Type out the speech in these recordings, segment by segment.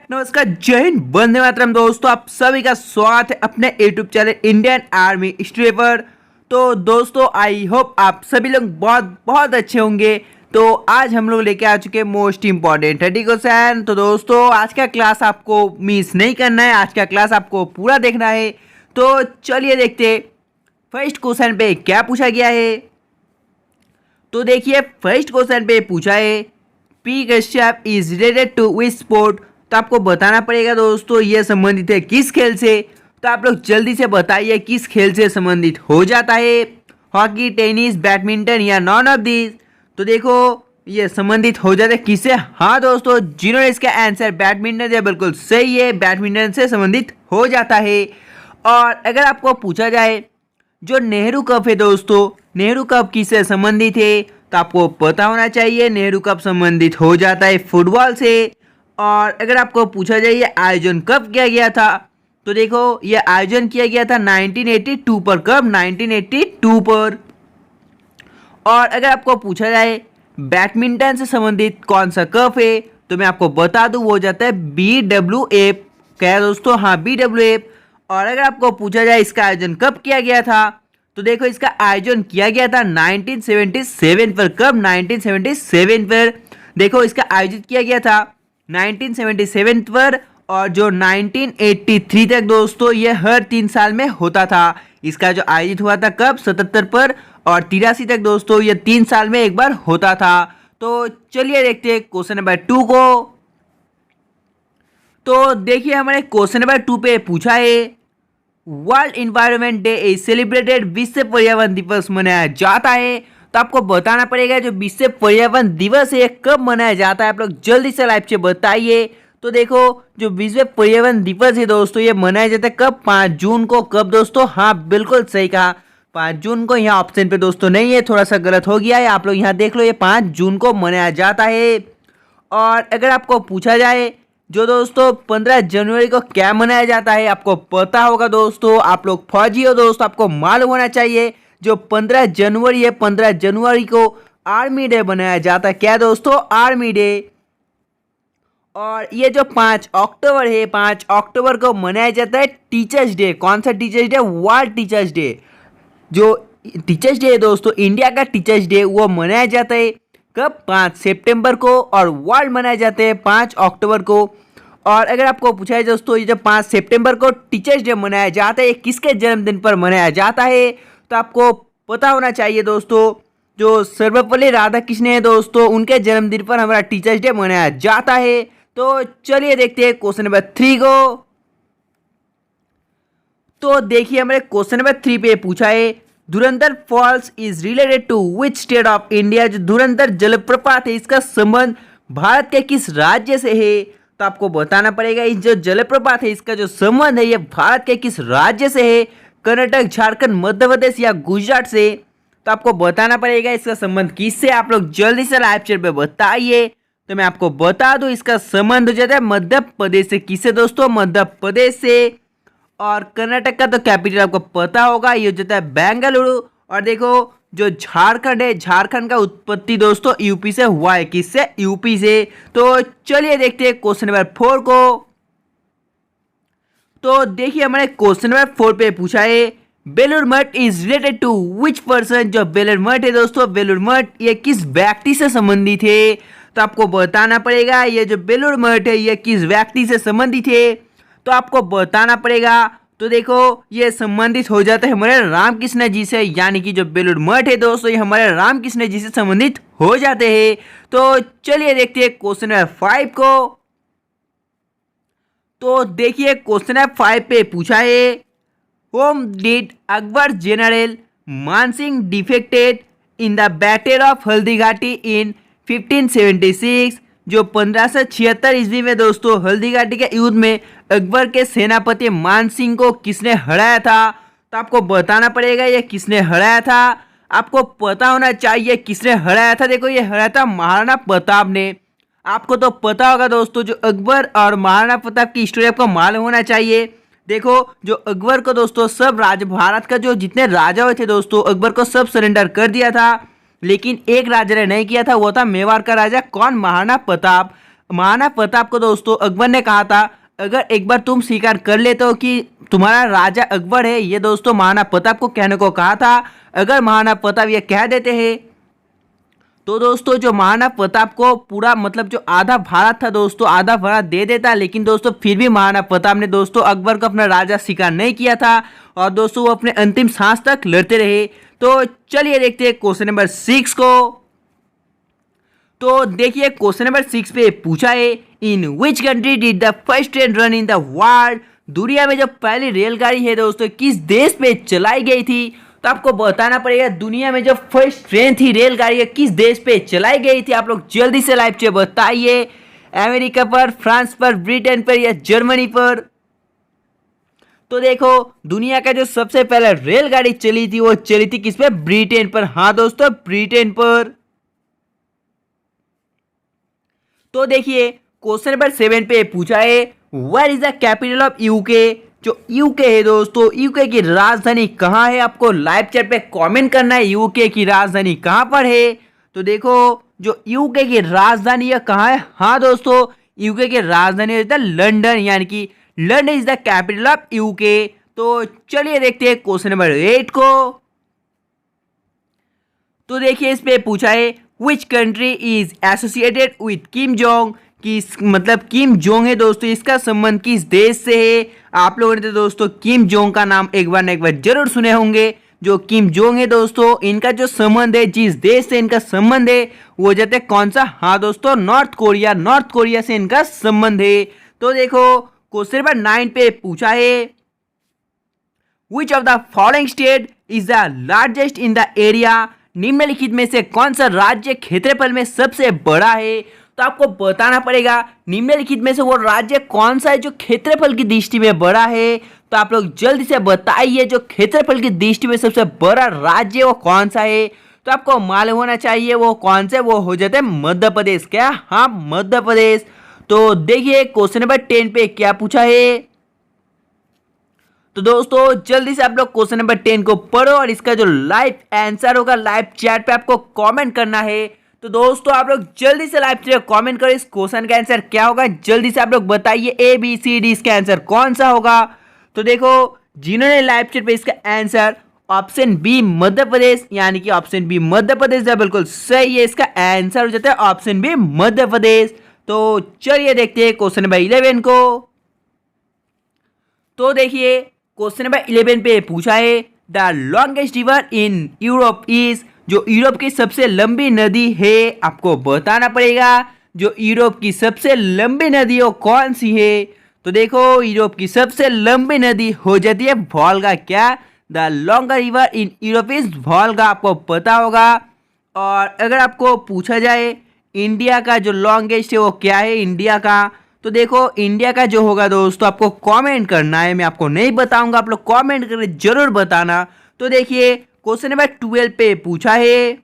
नमस्कार, जय हिंद, वंदे मातरम। दोस्तों, आप सभी का स्वागत है अपने YouTube channel Indian army history पर। तो दोस्तों, आई होप आप सभी लोग बहुत बहुत अच्छे होंगे। तो आज हम लोग लेके आ चुके हैं मोस्ट इंपॉर्टेंट 30 क्वेश्चन। तो दोस्तों, आज का क्लास आपको मिस नहीं करना है, आज का क्लास आपको पूरा देखना है। तो चलिए देखते फर्स्ट क्वेश्चन पे क्या पूछा गया है। तो देखिए, फर्स्ट क्वेश्चन पे पूछा है P Kashyap is related to which sport. तो आपको बताना पड़ेगा दोस्तों, ये संबंधित है किस खेल से। तो आप लोग जल्दी से बताइए किस खेल से संबंधित हो जाता है, हॉकी, टेनिस, बैडमिंटन या नॉन ऑफ दिस। तो देखो, ये संबंधित हो जाता है किससे। हाँ दोस्तों, जिन्होंने इसका आंसर बैडमिंटन दिया बिल्कुल सही है, बैडमिंटन से संबंधित हो जाता है। और अगर आपको पूछा जाए जो नेहरू कप है दोस्तों, नेहरू कप किससे संबंधित है, तो आपको पता होना चाहिए नेहरू कप संबंधित हो जाता है फुटबॉल से। और अगर आपको पूछा जाए ये आयोजन कब किया गया था, तो देखो ये आयोजन किया गया था 1982 पर। कब? 1982 पर। और अगर आपको पूछा जाए बैडमिंटन से संबंधित कौन सा कप है, तो मैं आपको बता दूं वो हो जाता है BWF। क्या है दोस्तों? हाँ, BWF। और अगर आपको पूछा जाए इसका आयोजन कब किया गया था, तो देखो इसका आयोजन किया गया था 1977 पर। कब? 1977 पर। देखो, इसका आयोजित किया गया था 1977 पर। और जो 1983 तक दोस्तों ये हर 3 साल में होता था। इसका जो आयोजित हुआ था कब? 77 पर। और 83 तक दोस्तों ये 3 साल में एक बार होता था। तो चलिए देखते हैं क्वेश्चन नंबर 2 को। तो देखिए, हमारे क्वेश्चन नंबर 2 पे पूछा है world environment day is celebrated, विश्व पर्यावरण दिवस मनाया जाता है। तो आपको बताना पड़ेगा जो विश्व पर्यावरण दिवस है कब मनाया जाता है। आप लोग जल्दी से लाइव से बताइए। तो देखो, जो विश्व पर्यावरण दिवस है दोस्तों ये मनाया जाता है कब? 5 जून को। कब दोस्तों? हाँ, बिल्कुल सही कहा, 5 जून को। यहाँ ऑप्शन पे दोस्तों नहीं है, थोड़ा सा गलत हो गया है। आप लोग यहाँ देख लो, ये 5 जून को मनाया जाता है। और अगर आपको पूछा जाए जो दोस्तों 15 जनवरी को क्या मनाया जाता है, आपको पता होगा दोस्तों, आप लोग फौजी हो दोस्तों, आपको मालूम होना चाहिए। जो 15 जनवरी है, 15 जनवरी को आर्मी डे मनाया जाता है। क्या दोस्तों? Army day. और ये जो 5 अक्टूबर है, 5 अक्टूबर को मनाया जाता है टीचर्स डे। कौन सा teachers day? World teachers day. जो टीचर्स डे है दोस्तों, इंडिया का टीचर्स डे, वो मनाया जाता है कब? 5 सितंबर को। और वर्ल्ड मनाए जाते हैं 5 अक्टूबर को। और अगर आपको पूछा है दोस्तों, ये जो 5 सितंबर को टीचर्स डे मनाया जाता है, किसके जन्मदिन पर मनाया जाता है, तो आपको पता होना चाहिए दोस्तों, जो सर्वपल्ली राधाकृष्णन है दोस्तों, उनके जन्मदिन पर हमारा टीचर्स डे मनाया जाता है। तो चलिए देखते हैं क्वेश्चन नंबर 3 को। तो देखिए, हमारे क्वेश्चन नंबर 3 पे पूछा है Dhurandhar falls is related to which state of India. जो धुरंधर जलप्रपात है इसका संबंध भारत के किस राज्य से है। तो आपको बताना पड़ेगा इस जो जलप्रपात है इसका जो संबंध है ये भारत के किस राज्य से है, कर्नाटक, झारखंड, मध्य प्रदेश या गुजरात से। तो आपको बताना पड़ेगा इसका संबंध किससे। आप लोग जल्दी से लाइव चैट पे बताइए। तो मैं आपको बता दूं, इसका संबंध हो जाता है मध्य प्रदेश से। किससे दोस्तों? मध्य प्रदेश से। और कर्नाटक का तो कैपिटल आपको पता होगा, ये हो जाता है बेंगलुरु। और देखो, जो झारखंड है, झारखंड का उत्पत्ति दोस्तों यूपी से हुआ है। किससे? यूपी से। तो चलिए देखते हैं क्वेश्चन नंबर 4 को। तो देखिए, हमारे क्वेश्चन नंबर 4 पे पूछा है Belur Math is related to which person. जो बेलूर मठ है दोस्तों, बेलूर मठ ये किस व्यक्ति से संबंधित है। तो आपको बताना पड़ेगा ये जो बेलूर मठ है ये किस व्यक्ति से संबंधित है। तो आपको बताना पड़ेगा। तो देखो, ये संबंधित हो जाता है हमारे रामकृष्ण जी से, यानी कि जो बेलूर मठ है दोस्तों ये हमारे रामकृष्ण जी से संबंधित हो जाते हैं। तो चलिए देखते हैं क्वेश्चन नंबर 5 को। तो देखिए, क्वेश्चन नंबर 5 पे पूछा है whom did Akbar general Mansingh defected in the battle of Haldighati in 1576। जो 1576 ईस्वी में दोस्तों हल्दीघाटी के युद्ध में अकबर के सेनापति मानसिंह को किसने हराया था। तो आपको बताना पड़ेगा ये किसने हराया था। आपको पता होना चाहिए किसने हराया था। देखो, ये हराया था महाराणा प्रताप ने। आपको तो पता होगा दोस्तों, जो अकबर और महाराणा प्रताप की स्टोरी आपको मालूम होना चाहिए। देखो, जो अकबर को दोस्तों सब भारत का जो जितने राजा हुए थे दोस्तों, अकबर को सब सरेंडर कर दिया था। लेकिन एक राजा ने नहीं किया था, वो था मेवाड़ का राजा। कौन? महाराणा प्रताप। महाराणा प्रताप को दोस्तों अकबर ने कहा था, अगर एक बार तुम स्वीकार कर लेते हो कि तुम्हारा राजा अकबर है, ये दोस्तों महाराणा प्रताप को कहने को कहा था। अगर महाराणा प्रताप ये कह देते हैं तो दोस्तों जो महाराणा प्रताप को पूरा मतलब जो आधा भारत था दोस्तों, आधा भारत दे देता। लेकिन दोस्तों फिर भी महाराणा प्रताप ने दोस्तों अकबर को अपना राजा स्वीकार नहीं किया था और दोस्तों वो अपने अंतिम सांस तक लड़ते रहे। तो चलिए देखते हैं क्वेश्चन नंबर 6 को। तो देखिए क्वेश्चन नंबर 6 पे पूछा है, in which country did the first train run in the world. दुनिया में जो पहली रेलगाड़ी है दोस्तों किस देश पे चलाई गई थी। तो आपको बताना पड़ेगा दुनिया में जो फर्स्ट ट्रेन थी, रेलगाड़ी है, किस देश पे चलाई गई थी। आप लोग जल्दी से लाइव से बताइए, अमेरिका पर, फ्रांस पर, ब्रिटेन पर या जर्मनी पर। तो देखो दुनिया का जो सबसे पहले रेलगाड़ी चली थी वो चली थी किस पे, ब्रिटेन पर। हाँ दोस्तों ब्रिटेन पर। तो देखिए क्वेश्चन नंबर 7 पे पूछा है, where is the capital of UK. जो यूके है दोस्तों, यूके की राजधानी कहाँ है। आपको लाइव चैट पे कमेंट करना है यूके की राजधानी कहाँ पर है। तो देखो जो यूके की राजधानी है कहाँ है। हाँ दोस्तों यूके की राजधानी है लंदन, यानी कि London is the capital of UK. तो चलिए देखते हैं क्वेश्चन नंबर 8 को। तो देखिए इस पे पूछा है, which country is associated with Kim Jong. किस मतलब किम जोंग है दोस्तों, इसका संबंध किस देश से है। आप लोगों ने तो दोस्तों किम जोंग का नाम एक बार न एक बार जरूर सुने होंगे। जो किम जोंग है दोस्तों, इनका जो संबंध है, जिस देश से इनका संबंध है वो जाते कौन सा। हाँ दोस्तों नॉर्थ कोरिया, नॉर्थ कोरिया से इनका संबंध है। तो देखो क्वेश्चन नंबर 9 पे पूछा है, which of the following state is the largest in the area. निम्नलिखित में से कौन सा राज्य क्षेत्रफल में सबसे बड़ा है। तो आपको बताना पड़ेगा निम्नलिखित में से वो राज्य कौन सा है जो क्षेत्रफल की दृष्टि में बड़ा है। तो आप लोग जल्दी से बताइए जो क्षेत्रफल की दृष्टि में सबसे बड़ा राज्य वो कौन सा है। तो आपको मालूम होना चाहिए वो कौन सा, वो हो जाता है मध्य प्रदेश। क्या, हाँ मध्य प्रदेश। तो देखिए क्वेश्चन नंबर 10 पे क्या पूछा है। तो दोस्तों जल्दी से आप लोग क्वेश्चन नंबर 10 को पढ़ो और इसका जो लाइव आंसर होगा लाइव चैट पे आपको कमेंट करना है। तो दोस्तों आप लोग जल्दी से लाइव चैट कमेंट करो, इस क्वेश्चन का आंसर क्या होगा। जल्दी से आप लोग बताइए ABCD इसका आंसर कौन सा होगा। तो देखो जिन्होंने लाइव चैट पे इसका answer option B Madhya Pradesh, यानी कि ऑप्शन बी मध्य प्रदेश है, बिल्कुल सही है। इसका आंसर हो जाता है ऑप्शन बी मध्य प्रदेश। तो चलिए देखते हैं क्वेश्चन नंबर 11 को। तो देखिए क्वेश्चन नंबर 11 पे पूछा है, the longest river in Europe is. जो यूरोप की सबसे लंबी नदी है, आपको बताना पड़ेगा जो यूरोप की सबसे लंबी नदी हो कौन सी है। तो देखो यूरोप की सबसे लंबी नदी हो जाती है वोल्गा। क्या, the longer river in Europe is Volga, आपको पता होगा। और अगर आपको पूछा जाए इंडिया का जो लॉन्गेस्ट है वो क्या है इंडिया का। तो देखो इंडिया का जो होगा दोस्तों आपको कमेंट करना है, मैं आपको नहीं बताऊंगा, आप लोग कमेंट करके जरूर बताना। तो देखिए क्वेश्चन नंबर 12 पे पूछा है,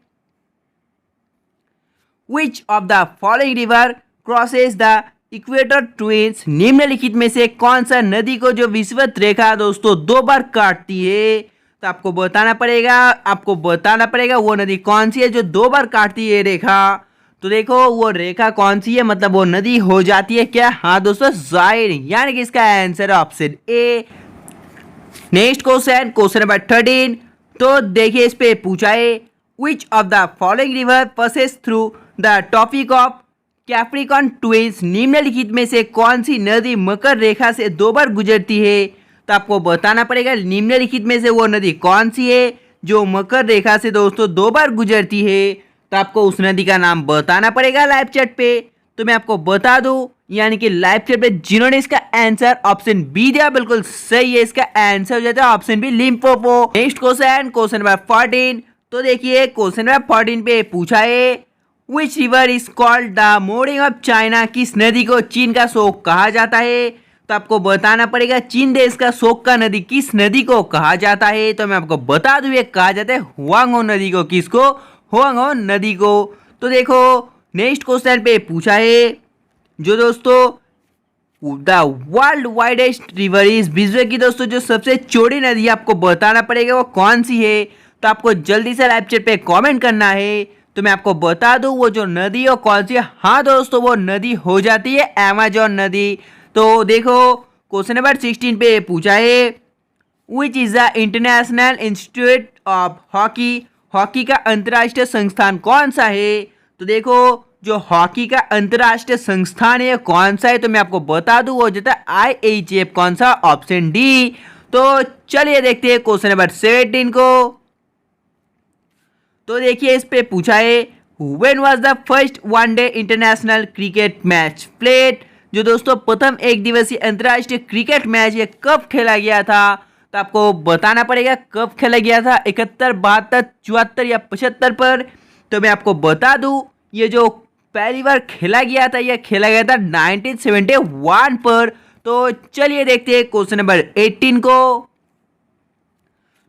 which of the following river crosses the equator twins. निम्नलिखित में से कौन सा नदी को जो विषुवत रेखा दोस्तों 2 बार काटती है। तो आपको बताना पड़ेगा वो नदी कौन सी है जो 2 बार काटती है रेखा। तो देखो वो रेखा कौन सी है, मतलब वो नदी हो जाती है क्या। हाँ दोस्तों जाइर, यानी कि इसका आंसर है option A. Next question number 13। तो देखिए इस पे पूछा है, which of the following river passes through the topic of Capricorn twins. निम्नलिखित में से कौन सी नदी मकर रेखा से 2 बार गुजरती है। तो आपको बताना पड़ेगा निम्नलिखित में से वो नदी कौन सी है जो मकर रेखा से दोस्तों 2 बार गुजरती है। तो आपको उस नदी का नाम बताना पड़ेगा लाइव चैट पे। तो मैं आपको बता दूं, यानी कि लाइव चैट पे जिन्होंने इसका आंसर ऑप्शन बी दिया बिल्कुल सही है। इसका आंसर हो जाता है option B Limpopo. Next question number 14। तो देखिए क्वेश्चन नंबर 14 पे पूछा है, which river is called the mourning of China. किस नदी को चीन का शोक कहा जाता है। तो आपको बताना पड़ेगा चीन देश का शोक का नदी किस नदी को कहा जाता है। तो मैं आपको बता दूं ये कहा जाता है हुआंगहो नदी को। किसको, हुआंगहो नदी को। तो देखो नेक्स्ट क्वेश्चन पे पूछा है, जो दोस्तों the world widest river is. विश्व की दोस्तों जो सबसे चौड़ी नदी आपको बताना पड़ेगा वो कौन सी है। तो आपको जल्दी से लाइव चैट पे कमेंट करना है। तो मैं आपको बता दूं वो जो नदी है कौन सी है। हाँ दोस्तों, वो नदी हो जाती है अमेजोन नदी। तो देखो क्वेश्चन नंबर 16 पे पूछा है, which is the international institute of hockey. Hockey का अंतर्राष्ट्रीय संस्थान कौन सा है। तो देखो जो हॉकी का अंतर्राष्ट्रीय संस्थान है कौन सा है, तो मैं आपको बता दूं वो जाता है IHF। कौन सा, ऑप्शन डी। तो चलिए देखते हैं क्वेश्चन नंबर 17 को। तो देखिए इस पे पूछा है, when was the first one day international cricket match played. जो दोस्तों प्रथम एक दिवसीय अंतर्राष्ट्रीय क्रिकेट मैच ये कब खेला गया था। तो आपको बताना पड़ेगा कब खेला गया था, 71, 72, 74 या 75 पर। तो मैं आपको बता दूं ये जो पहली बार खेला गया था ये खेला गया था 1971 पर। तो चलिए देखते हैं क्वेश्चन नंबर 18 को।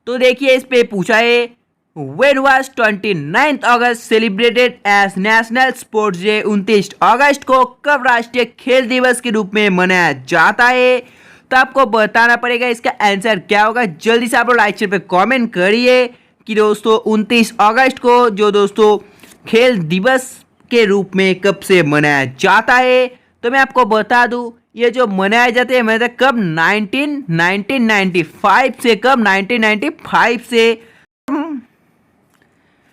तो देखिए इस पे पूछा है, When was 29th August celebrated as national sports day. 29 अगस्त को कब राष्ट्रीय खेल दिवस के रूप में मनाया जाता है। तो आपको बताना पड़ेगा इसका आंसर क्या होगा। जल्दी से आप लोग लाइक पे कमेंट करिए कि दोस्तों 29 अगस्त को जो दोस्तों खेल दिवस के रूप में कब से मनाया जाता है। तो मैं आपको बता दूं ये जो मनाया जाता है मतलब कब 1995 से, कब 1995 से।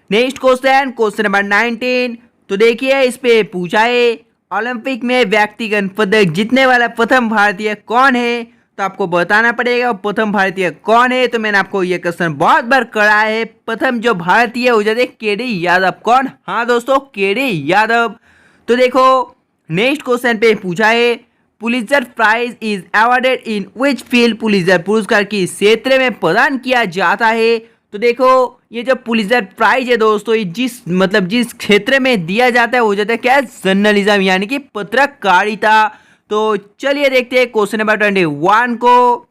Next question, question number 19। तो देखिए इस पे पूछा है, ओलंपिक में व्यक्तिगत पदक जीतने वाला प्रथम भारतीय कौन है। तो आपको बताना पड़ेगा प्रथम भारतीय कौन है। तो मैंने आपको ये क्वेश्चन बहुत बार करा है। प्रथम जो भारतीय हो जाते KD यादव। कौन, हाँ दोस्तों KD यादव। तो देखो नेक्स्ट क्वेश्चन पे पूछा है, Pulitzer prize is awarded in which field. Pulitzer पुरस्कार किस क्षेत्र में प्रदान किया जाता है। तो देखो ये जो पुलित्जर प्राइज है दोस्तों ये जिस क्षेत्र में दिया जाता है वो जाता है क्या, जर्नलिज्म यानी कि पत्रकारिता। तो चलिए देखते हैं क्वेश्चन नंबर 21 को।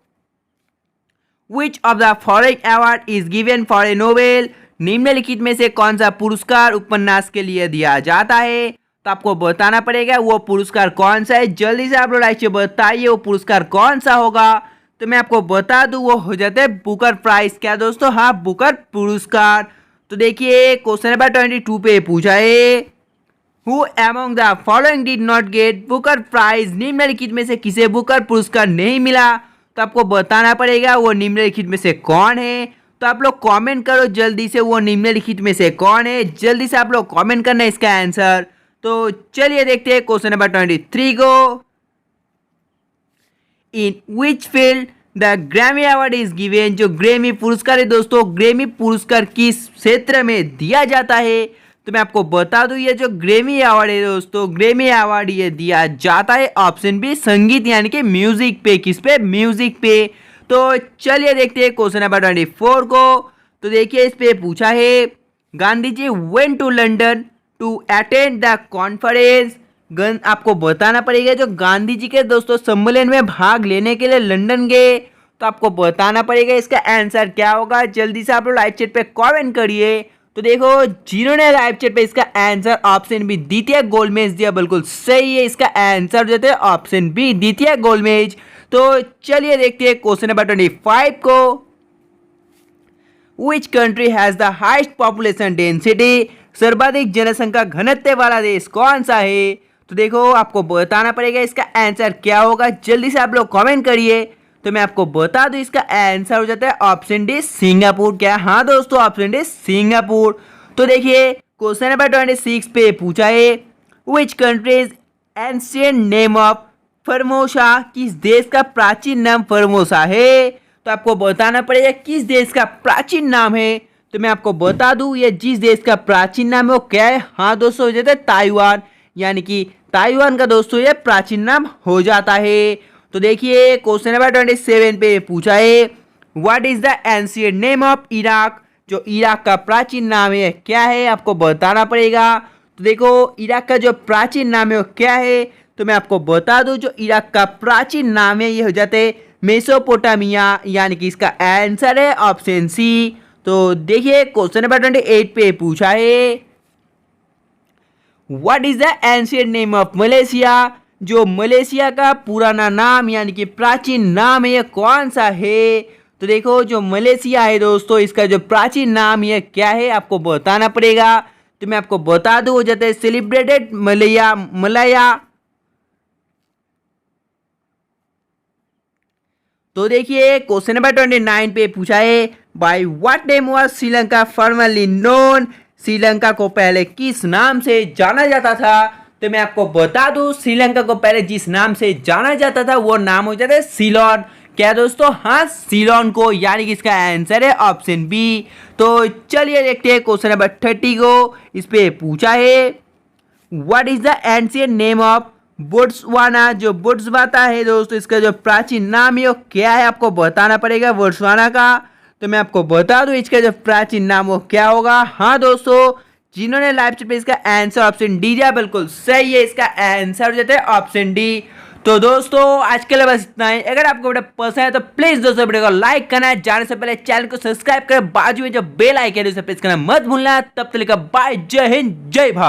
Which of the following award is given for a novel. निम्नलिखित में से कौन सा पुरस्कार उपन्यास के लिए दिया जाता है। तो आपको बताना पड़ेगा वो पुरस्कार कौन सा है। जल्दी से आप लोग लाइक से बताइए वो पुरस्कार कौन सा होगा। तो मैं आपको बता दूं वो हो जाता है बुकर प्राइज। क्या दोस्तों, हाँ बुकर पुरस्कार। तो देखिए क्वेश्चन नंबर 22 पे पूछा है, who among the following did not get Booker prize. निम्नलिखित में से किसे बुकर पुरस्कार नहीं मिला। तो आपको बताना पड़ेगा वो निम्नलिखित में से कौन है। तो आप लोग कमेंट करो जल्दी से वो निम्नलिखित में से कौन है। जल्दी से आप लोग कमेंट करना इसका आंसर। तो चलिए देखते हैं क्वेश्चन नंबर 23 को। In which field the Grammy award is given. जो ग्रैमी पुरस्कार है दोस्तों, ग्रैमी पुरस्कार किस क्षेत्र में दिया जाता है। तो मैं आपको बता दूं ये जो ग्रैमी अवार्ड है दोस्तों, ग्रैमी अवार्ड ये दिया जाता है ऑप्शन बी, संगीत यानी कि म्यूजिक पे। किस पे, म्यूजिक पे। तो चलिए देखते हैं क्वेश्चन नंबर 24 को। तो देखिए इस पे पूछा है, Gandhi ji went to London to attend the conference. आपको बताना पड़ेगा जो गांधी जी के दोस्तों सम्मेलन में भाग लेने के लिए लंदन गए। तो आपको बताना पड़ेगा इसका आंसर क्या होगा। जल्दी से आप लोग लाइव चैट पे कमेंट करिए। तो देखो जिन्होंने लाइव चैट पे इसका आंसर ऑप्शन बी द्वितीय गोलमेज दिया, बिल्कुल सही है। इसका आंसर देते हैं ऑप्शन बी द्वितीय गोलमेज। तो चलिए देखते हैं क्वेश्चन नंबर 25 को। Which country has the highest population density. सर्वाधिक जनसंख्या घनत्व वाला देश कौन सा है। तो देखो आपको बताना पड़ेगा इसका आंसर क्या होगा। जल्दी से आप लोग कमेंट करिए। तो मैं आपको बता दूं इसका आंसर हो जाता है ऑप्शन डी सिंगापुर। क्या, हाँ दोस्तों ऑप्शन डी सिंगापुर। तो देखिए क्वेश्चन नंबर 26 पे पूछा है, which countries ancient name of Formosa. किस देश का प्राचीन नाम फॉर्मोसा है। तो आपको बताना पड़ेगा किस देश का प्राचीन नाम है। तो मैं आपको बता दूं ये जिस देश का प्राचीन नाम है वो क्या है, हाँ दोस्तों हो जाता है ताइवान, यानी कि ताइवान का दोस्तों ये प्राचीन नाम हो जाता है। तो देखिए क्वेश्चन नंबर 27 पे पूछा है, what is the ancient name of Iraq. जो इराक का प्राचीन नाम है क्या है, आपको बताना पड़ेगा। तो देखो इराक का जो प्राचीन नाम है वो क्या है। तो मैं आपको बता दूं जो इराक का प्राचीन नाम है ये हो जाते हैं मेसोपोटामिया, यानी कि इसका आंसर है ऑप्शन सी। तो देखिए क्वेश्चन नंबर 28 पे पूछा है, what is the ancient name of Malaysia. जो मलेशिया का पुराना नाम यानी कि प्राचीन नाम है ये कौन सा है। तो देखो जो मलेशिया है दोस्तों इसका जो प्राचीन नाम ये क्या है आपको बताना पड़ेगा। तो मैं आपको बता दूं हो जाता है सेलिब्रेटेड मलाया। तो देखिए क्वेश्चन नंबर 29 पे पूछा है by what name was Sri Lanka formerly known. Sri Lanka को पहले किस नाम से जाना जाता था। तो मैं आपको बता दूं श्रीलंका को पहले जिस नाम से जाना जाता था वो नाम हो जाता है सीलोन। क्या दोस्तों, हाँ सीलोन को, यानी कि इसका आंसर है ऑप्शन बी। तो चलिए देखते हैं क्वेश्चन नंबर 30 को। इस पे पूछा है what is the ancient name of Botswana. जो बोट्सवाना है दोस्तों, इसका जो प्राचीन नाम है वो क्या है, आपको बताना पड़ेगा बोट्सवाना का। तो मैं आपको बता दूं इसका जो प्राचीन नाम वो क्या होगा। हाँ दोस्तों, जिन्होंने लाइव चैट पे इसका आंसर ऑप्शन डी दिया बिल्कुल सही है, इसका आंसर हो जाता है ऑप्शन डी। तो दोस्तों आज के लिए बस इतना ही। अगर आपको वीडियो पसंद है तो प्लीज दोस्तों वीडियो को लाइक करना है, जाने से पहले चैनल को सब्सक्राइब कर बाजू में जो बेल आइकन है उसे प्रेस करना मत भूलना। तब तक बाय, जय हिंद जय भारत।